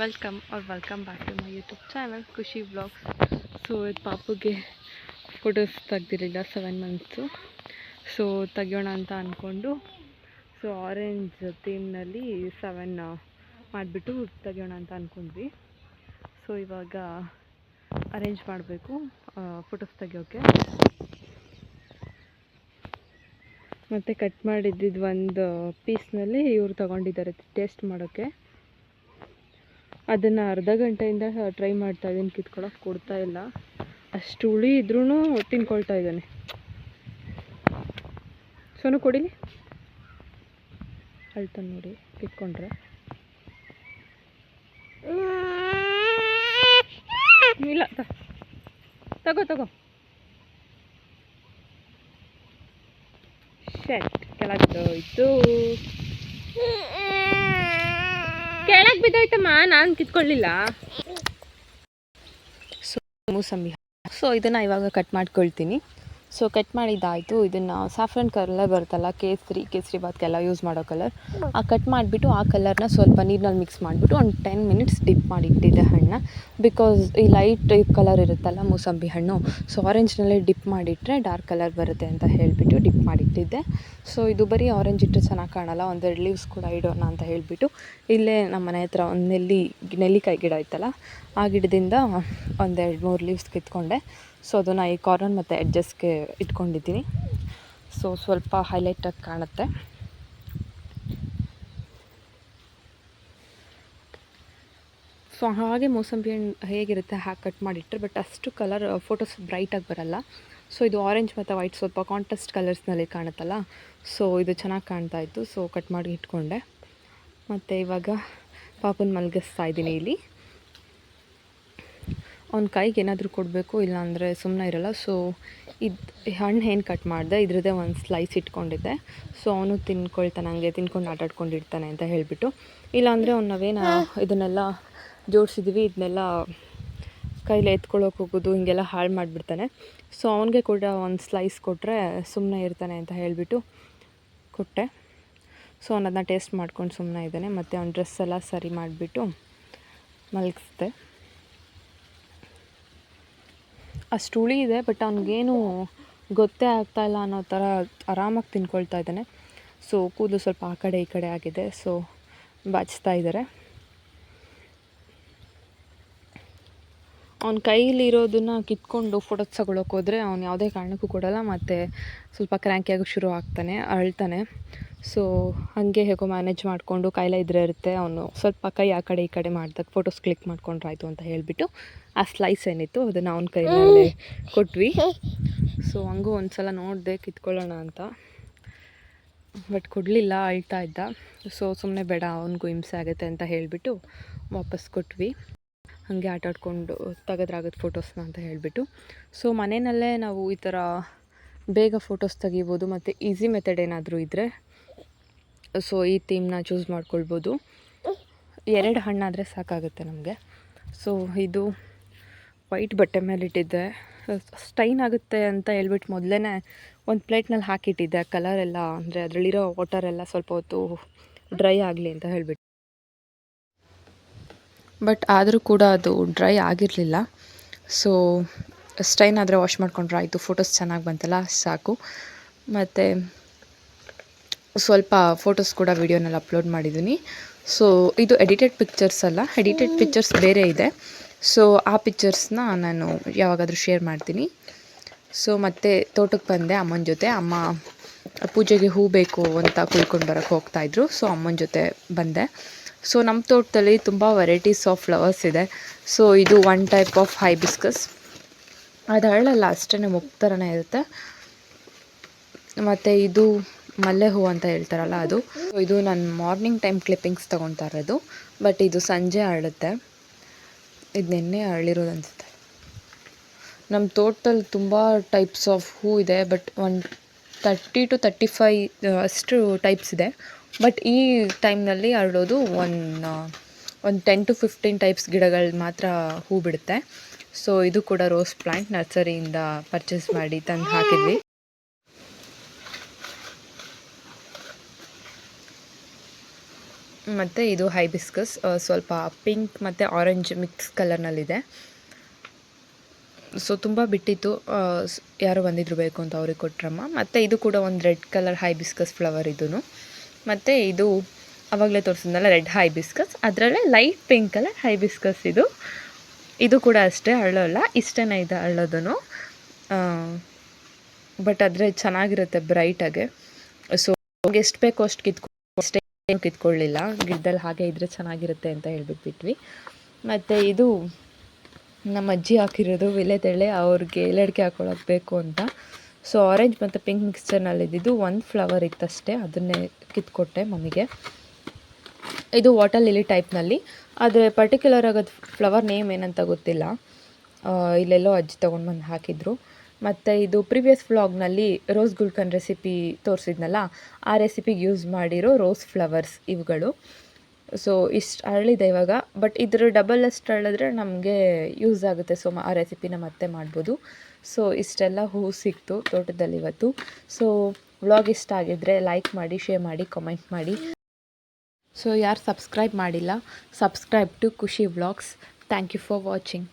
Welcome back to my YouTube channel Khushi vlogs. So ಇದು ಪಾಪುಗೆ photos ತೆಗ್ದಿರಲಿಲ್ಲ 7 ಮಂತ್ಸು. ಸೊ ತೆಗಿಯೋಣ ಅಂತ ಅಂದ್ಕೊಂಡು ಸೊ ಆರೆಂಜ್ ಥೀಮ್ನಲ್ಲಿ 7 ಮಾಡಿಬಿಟ್ಟು ತೆಗಿಯೋಣ ಅಂತ ಅಂದ್ಕೊಂಡ್ವಿ. ಸೊ ಇವಾಗ ಅರೇಂಜ್ ಮಾಡಬೇಕು ಫೋಟೋಸ್ ತೆಗಿಯೋಕ್ಕೆ. ಮತ್ತು ಕಟ್ ಮಾಡಿದ್ದಿದ್ದು ಒಂದು ಪೀಸ್ನಲ್ಲಿ ಇವರು ತಗೊಂಡಿದ್ದಾರೆ ಟೇಸ್ಟ್ ಮಾಡೋಕ್ಕೆ. ಅದನ್ನು ಅರ್ಧ ಗಂಟೆಯಿಂದ ಟ್ರೈ ಮಾಡ್ತಾಯಿದ್ದೀನಿ, ಕಿತ್ಕೊಳ್ಳೋಕೆ ಕೊಡ್ತಾ ಇಲ್ಲ. ಅಷ್ಟು ಹುಳಿ ಇದ್ರೂ ತಿನ್ಕೊಳ್ತಾ ಇದ್ದಾನೆ. ಸೋನು ಕೊಡಿಲಿ, ಅಳ್ತಾನೆ ನೋಡಿ ಕಿತ್ಕೊಂಡ್ರೆ. ಇಲ್ಲ ತಗೋ ಶೆಟ್ ಕೆಳಗಿದ್ದೋಯ್ತು, ಕೆಳಗೆ ಬಿದ್ದೋಯ್ತಮ್ಮ, ನಾನು ಕಿತ್ಕೊಳ್ಳಿಲ್ಲ. ಸೊ ಮೂಸಂಬಿ, ಸೊ ಇದನ್ನು ಇವಾಗ ಕಟ್ ಮಾಡ್ಕೊಳ್ತೀನಿ. ಸೊ ಕಟ್ ಮಾಡಿದ್ದಾಯಿತು. ಇದನ್ನು ಸಾಫ್ರನ್ ಕಲರ್ ಬರುತ್ತಲ್ಲ, ಕೇಸರಿ ಬಾತ್ಗೆಲ್ಲ ಯೂಸ್ ಮಾಡೋ ಕಲರ್, ಆ ಕಟ್ ಮಾಡಿಬಿಟ್ಟು ಆ ಕಲರ್ನ ಸ್ವಲ್ಪ ನೀರಿನಲ್ಲಿ ಮಿಕ್ಸ್ ಮಾಡಿಬಿಟ್ಟು ಒಂದು 10 ಮಿನಿಟ್ಸ್ ಡಿಪ್ ಮಾಡಿ ಇಟ್ಟಿದ್ದೆ ಹಣ್ಣು. ಬಿಕಾಸ್ ಈ ಲೈಟ್ ಕಲರ್ ಇರುತ್ತಲ್ಲ ಮೂಸಂಬಿ ಹಣ್ಣು, ಸೊ ಆರೆಂಜ್ನಲ್ಲೇ ಡಿಪ್ ಮಾಡಿಟ್ರೆ ಡಾರ್ಕ್ ಕಲರ್ ಬರುತ್ತೆ ಅಂತ ಹೇಳಿಬಿಟ್ಟು ಡಿಪ್ ಮಾಡಿಟ್ಟಿದ್ದೆ. ಸೊ ಇದು ಬರೀ ಆರೆಂಜ್ ಇಟ್ಟರೆ ಚೆನ್ನಾಗಿ ಕಾಣಲ್ಲ, ಒಂದೆರಡು ಲೀವ್ಸ್ ಕೂಡ ಇಡೋಣ ಅಂತ ಹೇಳಿಬಿಟ್ಟು ಇಲ್ಲೇ ನಮ್ಮ ಮನೆ ಹತ್ರ ಒಂದು ನೆಲ್ಲಿಕಾಯಿ ಗಿಡ ಇತ್ತಲ್ಲ, ಆ ಗಿಡದಿಂದ ಒಂದೆರಡು 3 ಲೀವ್ಸ್ ಕಿತ್ಕೊಂಡೆ. ಸೊ ಅದನ್ನು ಈ ಕಾರ್ನರ್ ಮತ್ತು ಎಡ್ಜಸ್ಗೆ ಇಟ್ಕೊಂಡಿದ್ದೀನಿ. ಸೊ ಸ್ವಲ್ಪ ಹೈಲೈಟಾಗಿ ಕಾಣುತ್ತೆ. ಸೊ ಹಾಗೆ ಮೂಸಂಬಿ ಹಣ್ಣು ಹೇಗಿರುತ್ತೆ ಹಾಗೆ ಕಟ್ ಮಾಡಿಟ್ರೆ, ಬಟ್ ಅಷ್ಟು ಕಲರ್ ಫೋಟೋಸ್ ಬ್ರೈಟಾಗಿ ಬರಲ್ಲ. ಸೊ ಇದು ಆರೆಂಜ್ ಮತ್ತು ವೈಟ್ ಸ್ವಲ್ಪ ಕಾಂಟ್ರಾಸ್ಟ್ ಕಲರ್ಸ್ನಲ್ಲಿ ಕಾಣುತ್ತಲ್ಲ, ಸೊ ಇದು ಚೆನ್ನಾಗಿ ಕಾಣ್ತಾಯಿತ್ತು. ಸೊ ಕಟ್ ಮಾಡಿ ಇಟ್ಕೊಂಡೆ. ಮತ್ತು ಇವಾಗ ಪಾಪನ ಮಲಗಿಸ್ತಾ ಇದ್ದೀನಿ ಇಲ್ಲಿ. ಅವ್ನ ಕೈಗೆ ಏನಾದರೂ ಕೊಡಬೇಕು, ಇಲ್ಲಾಂದರೆ ಸುಮ್ಮನೆ ಇರೋಲ್ಲ. ಸೊ ಇದು ಹಣ್ಣು ಏನು ಕಟ್ ಮಾಡಿದೆ, ಇದ್ರದ್ದೇ ಒಂದು ಸ್ಲೈಸ್ ಇಟ್ಕೊಂಡಿದ್ದೆ. ಸೊ ಅವನು ತಿನ್ಕೊಳ್ತಾನೆ, ಹಂಗೆ ತಿನ್ಕೊಂಡು ಆಟಾಡ್ಕೊಂಡಿರ್ತಾನೆ ಅಂತ ಹೇಳಿಬಿಟ್ಟು. ಇಲ್ಲಾಂದರೆ ಅವ್ನು ನಾವೇನು ಇದನ್ನೆಲ್ಲ ಜೋಡಿಸಿದ್ವಿ, ಇದನ್ನೆಲ್ಲ ಕೈಲಿ ಎತ್ಕೊಳ್ಳೋಕೆ ಹೋಗೋದು ಹಿಂಗೆಲ್ಲ ಹಾಳು ಮಾಡಿಬಿಡ್ತಾನೆ. ಸೊ ಅವನಿಗೆ ಕೂಡ ಒಂದು ಸ್ಲೈಸ್ ಕೊಟ್ಟರೆ ಸುಮ್ಮನೆ ಇರ್ತಾನೆ ಅಂತ ಹೇಳಿಬಿಟ್ಟು ಕೊಟ್ಟೆ. ಸೊ ಅವನು ಅದನ್ನ ಟೇಸ್ಟ್ ಮಾಡ್ಕೊಂಡು ಸುಮ್ಮನೆ ಇದ್ದಾನೆ. ಮತ್ತು ಅವ್ನ ಡ್ರೆಸ್ ಎಲ್ಲ ಸರಿ ಮಾಡಿಬಿಟ್ಟು ಮಲಗಿಸ್ದೆ. ಅಷ್ಟು ಹುಳಿ ಇದೆ, ಬಟ್ ಅವ್ನಿಗೇನು ಗೊತ್ತೇ ಆಗ್ತಾಯಿಲ್ಲ ಅನ್ನೋ ಥರ ಆರಾಮಾಗಿ ತಿನ್ಕೊಳ್ತಾ ಇದ್ದಾನೆ. ಸೊ ಕೂದಲು ಸ್ವಲ್ಪ ಆ ಕಡೆ ಈ ಕಡೆ ಆಗಿದೆ, ಸೊ ಬಾಚ್ತಾ ಇದ್ದಾರೆ. ಅವ್ನ ಕೈಲಿರೋದನ್ನು ಕಿತ್ಕೊಂಡು ಫೋಟೋಸ್ ತಗೊಳ್ಳೋಕೆ ಹೋದರೆ ಅವ್ನು ಯಾವುದೇ ಕಾರಣಕ್ಕೂ ಕೊಡೋಲ್ಲ. ಮತ್ತು ಸ್ವಲ್ಪ ಕ್ರ್ಯಾಂಕಿಯಾಗಿ ಶುರು ಆಗ್ತಾನೆ, ಅಳ್ತಾನೆ. ಸೊ ಹಾಗೆ ಹೇಗೋ ಮ್ಯಾನೇಜ್ ಮಾಡಿಕೊಂಡು ಕೈಲೇ ಇರುತ್ತೆ. ಅವನು ಸ್ವಲ್ಪ ಕೈ ಆ ಕಡೆ ಈ ಕಡೆ ಮಾಡಿದಾಗ ಫೋಟೋಸ್ ಕ್ಲಿಕ್ ಮಾಡ್ಕೊಂಡ್ರಾಯ್ತು ಅಂತ ಹೇಳಿಬಿಟ್ಟು ಆ ಸ್ಲೈಸ್ ಏನಿತ್ತು ಅದನ್ನು ಅವ್ನ ಕೈಯಲ್ಲೇ ಕೊಟ್ವಿ. ಸೊ ಹಂಗೂ ಒಂದು ಸಲ ನೋಡಿದೆ ಕಿತ್ಕೊಳ್ಳೋಣ ಅಂತ, ಬಟ್ ಕೊಡಲಿಲ್ಲ, ಅಳ್ತಾ ಇದ್ದ. ಸೊ ಸುಮ್ಮನೆ ಬೇಡ, ಅವನಿಗೂ ಹಿಂಸೆ ಆಗುತ್ತೆ ಅಂತ ಹೇಳಿಬಿಟ್ಟು ವಾಪಸ್ ಕೊಟ್ವಿ. ಹಾಗೆ ಆಟಾಡ್ಕೊಂಡು ತೆಗೆದ್ರಾಗತ್ತೆ ಫೋಟೋಸ್ನ ಅಂತ ಹೇಳಿಬಿಟ್ಟು. ಸೊ ಮನೆಯಲ್ಲೇ ನಾವು ಈ ಥರ ಬೇಗ ಫೋಟೋಸ್ ತೆಗಿಬೋದು. ಮತ್ತು ಈಸಿ ಮೆಥಡ್ ಏನಾದರೂ ಇದ್ದರೆ ಸೊ ಈ ಥೀಮ್ನ ಚೂಸ್ ಮಾಡ್ಕೊಳ್ಬೋದು. 2 ಹಣ್ಣಾದರೆ ಸಾಕಾಗುತ್ತೆ ನಮಗೆ. ಸೊ ಇದು ವೈಟ್ ಬಟ್ಟೆ ಮೇಲೆ ಇಟ್ಟಿದ್ದೆ, ಸ್ಟೈನ್ ಆಗುತ್ತೆ ಅಂತ ಹೇಳ್ಬಿಟ್ಟು ಮೊದಲೇ ಒಂದು ಪ್ಲೇಟ್ನಲ್ಲಿ ಹಾಕಿಟ್ಟಿದ್ದೆ. ಕಲರೆಲ್ಲ ಅಂದರೆ ಅದರಲ್ಲಿರೋ ವಾಟರೆಲ್ಲ ಸ್ವಲ್ಪ ಹೊತ್ತು ಡ್ರೈ ಆಗಲಿ ಅಂತ ಹೇಳಿಬಿಟ್ಟು. ಬಟ್ ಆದರೂ ಕೂಡ ಅದು ಡ್ರೈ ಆಗಿರಲಿಲ್ಲ. ಸೊ ಸ್ಟೈನ್ ಆದರೆ ವಾಶ್ ಮಾಡ್ಕೊಂಡ್ರೆ ಆಯಿತು, ಫೋಟೋಸ್ ಚೆನ್ನಾಗಿ ಬಂತಲ್ಲ ಸಾಕು. ಮತ್ತು ಸ್ವಲ್ಪ ಫೋಟೋಸ್ ಕೂಡ ವೀಡಿಯೋನಲ್ಲಿ ಅಪ್ಲೋಡ್ ಮಾಡಿದ್ದೀನಿ. ಸೊ ಇದು ಎಡಿಟೆಡ್ ಪಿಕ್ಚರ್ಸ್ ಅಲ್ಲ, ಎಡಿಟೆಡ್ ಪಿಕ್ಚರ್ಸ್ ಬೇರೆ ಇದೆ. ಸೊ ಆ ಪಿಕ್ಚರ್ಸ್ನ ನಾನು ಯಾವಾಗಾದರೂ ಶೇರ್ ಮಾಡ್ತೀನಿ. ಸೊ ಮತ್ತು ತೋಟಕ್ಕೆ ಬಂದೆ ಅಮ್ಮನ ಜೊತೆ. ಅಮ್ಮ ಪೂಜೆಗೆ ಹೂ ಬೇಕು ಅಂತ ಕುಯ್ಕೊಂಡು ಬರೋಕ್ಕೆ ಹೋಗ್ತಾಯಿದ್ರು. ಸೊ ಅಮ್ಮನ ಜೊತೆ ಬಂದೆ. ಸೊ ನಮ್ಮ ತೋಟದಲ್ಲಿ ತುಂಬ ವೆರೈಟೀಸ್ ಆಫ್ ಫ್ಲವರ್ಸ್ ಇದೆ. ಸೊ ಇದು ಒನ್ ಟೈಪ್ ಆಫ್ ಹೈಬಿಸ್ಕಸ್, ಅದು ಹರಳಲ್ಲ ಅಷ್ಟೇ, ಮುಖ ಥರನೇ ಇರುತ್ತೆ. ಮತ್ತು ಇದು ಮಲ್ಲೆ ಹೂ ಅಂತ ಹೇಳ್ತಾರಲ್ಲ ಅದು. ಇದು ನಾನು ಮಾರ್ನಿಂಗ್ ಟೈಮ್ ಕ್ಲಿಪ್ಪಿಂಗ್ಸ್ ತೊಗೊಳ್ತಾ ಇರೋದು, ಬಟ್ ಇದು ಸಂಜೆ ಅರಳುತ್ತೆ. ಇದು ನೆನ್ನೆ ಅರಳಿರೋದು ಅನಿಸುತ್ತೆ. ನಮ್ಮ ತೋಟದಲ್ಲಿ ತುಂಬ ಟೈಪ್ಸ್ ಆಫ್ ಹೂ ಇದೆ, ಬಟ್ ಒಂದು 30 to 35 ಅಷ್ಟು ಟೈಪ್ಸ್ ಇದೆ. ಬಟ್ ಈ ಟೈಮ್ನಲ್ಲಿ ಅರಳೋದು ಒಂದು 10 to 15 ಟೈಪ್ಸ್ ಗಿಡಗಳು ಮಾತ್ರ ಹೂ ಬಿಡುತ್ತೆ. ಸೊ ಇದು ಕೂಡ ರೋಸ್ ಪ್ಲ್ಯಾಂಟ್ ನರ್ಸರಿಯಿಂದ ಪರ್ಚೇಸ್ ಮಾಡಿ ತಂದು ಹಾಕಿದ್ವಿ. ಮತ್ತು ಇದು ಹೈಬಿಸ್ಕಸ್ ಸ್ವಲ್ಪ ಪಿಂಕ್ ಮತ್ತು ಆರೆಂಜ್ ಮಿಕ್ಸ್ ಕಲರ್ನಲ್ಲಿದೆ. ಸೊ ತುಂಬ ಬಿಟ್ಟಿತ್ತು, ಯಾರೋ ಬಂದಿದ್ರು ಬೇಕು ಅಂತ ಅವ್ರಿಗೆ ಕೊಟ್ರಮ್ಮ. ಮತ್ತು ಇದು ಕೂಡ ಒಂದು ರೆಡ್ ಕಲರ್ ಹೈಬಿಸ್ಕಸ್ ಫ್ಲವರ್ ಇದೂ. ಮತ್ತು ಇದು ಆವಾಗಲೇ ತೋರಿಸಿದ್ನಲ್ಲ ರೆಡ್ ಹೈಬಿಸ್ಕಸ್, ಅದರಲ್ಲೇ ಲೈಟ್ ಪಿಂಕ್ ಕಲರ್ ಹೈಬಿಸ್ಕಸ್ ಇದು ಕೂಡ ಅಷ್ಟೇ ಅರಳೋಲ್ಲ, ಇಷ್ಟೇ ಇದೆ ಅರಳೋದು. ಬಟ್ ಆದರೆ ಚೆನ್ನಾಗಿರುತ್ತೆ ಬ್ರೈಟಾಗೆ. ಸೊ ನಮ್ಗೆ ಎಷ್ಟು ಬೇಕೋ ಅಷ್ಟು ಅಷ್ಟೇ ಕಿತ್ಕೊಳ್ಳಿಲ್ಲ, ಗಿಡದಲ್ಲಿ ಹಾಗೆ ಇದ್ದರೆ ಚೆನ್ನಾಗಿರುತ್ತೆ ಅಂತ ಹೇಳ್ಬಿಟ್ಬಿಟ್ವಿ. ಮತ್ತು ಇದು ನಮ್ಮ ಅಜ್ಜಿ ಹಾಕಿರೋದು ವಿಳೆದೆಳೆ, ಅವ್ರಿಗೆ ಎಲೆಡಿಕೆ ಹಾಕೊಳ್ಳೋಕೆ ಬೇಕು ಅಂತ. ಸೊ ಆರೆಂಜ್ ಮತ್ತು ಪಿಂಕ್ ಮಿಕ್ಸ್ಚರ್ನಲ್ಲಿದ್ದು ಒಂದು ಫ್ಲವರ್ ಇತ್ತಷ್ಟೇ, ಅದನ್ನೇ ಕಿತ್ಕೊಟ್ಟೆ ಮಮ್ಮಿಗೆ. ಇದು ವಾಟರ್ ಲಿಲಿ ಟೈಪ್ನಲ್ಲಿ, ಆದರೆ ಪರ್ಟಿಕ್ಯುಲರ್ ಆಗೋದು ಫ್ಲವರ್ ನೇಮ್ ಏನಂತ ಗೊತ್ತಿಲ್ಲ. ಇಲ್ಲೆಲ್ಲೋ ಅಜ್ಜಿ ತೊಗೊಂಡು ಹಾಕಿದ್ರು. ಮತ್ತು ಇದು ಪ್ರಿವಿಯಸ್ ವ್ಲಾಗ್ನಲ್ಲಿ ರೋಸ್ ಗುಲ್ಕನ್ ರೆಸಿಪಿ ತೋರಿಸಿದ್ನಲ್ಲ, ಆ ರೆಸಿಪಿಗೆ ಯೂಸ್ ಮಾಡಿರೋ ರೋಸ್ ಫ್ಲವರ್ಸ್ ಇವುಗಳು. ಸೊ ಇಷ್ಟು ಅರಳಿದೆ ಇವಾಗ, ಬಟ್ ಇದ್ರ ಡಬಲ್ ಅಷ್ಟು ಅರಳಿದ್ರೆ ನಮಗೆ ಯೂಸ್ ಆಗುತ್ತೆ. ಸೊ ಆ ರೆಸಿಪಿನ ಮತ್ತೆ ಮಾಡ್ಬೋದು. ಸೊ ಇಷ್ಟೆಲ್ಲ ಹೂ ಸಿಕ್ತು ತೋಟದಲ್ಲಿ ಇವತ್ತು. ಸೊ ವ್ಲಾಗ್ ಇಷ್ಟ ಆಗಿದ್ದರೆ ಲೈಕ್ ಮಾಡಿ, ಶೇರ್ ಮಾಡಿ, ಕಾಮೆಂಟ್ ಮಾಡಿ. ಸೊ ಯಾರು ಸಬ್ಸ್ಕ್ರೈಬ್ ಮಾಡಿಲ್ಲ, subscribe to Khushi vlogs. Thank you for watching.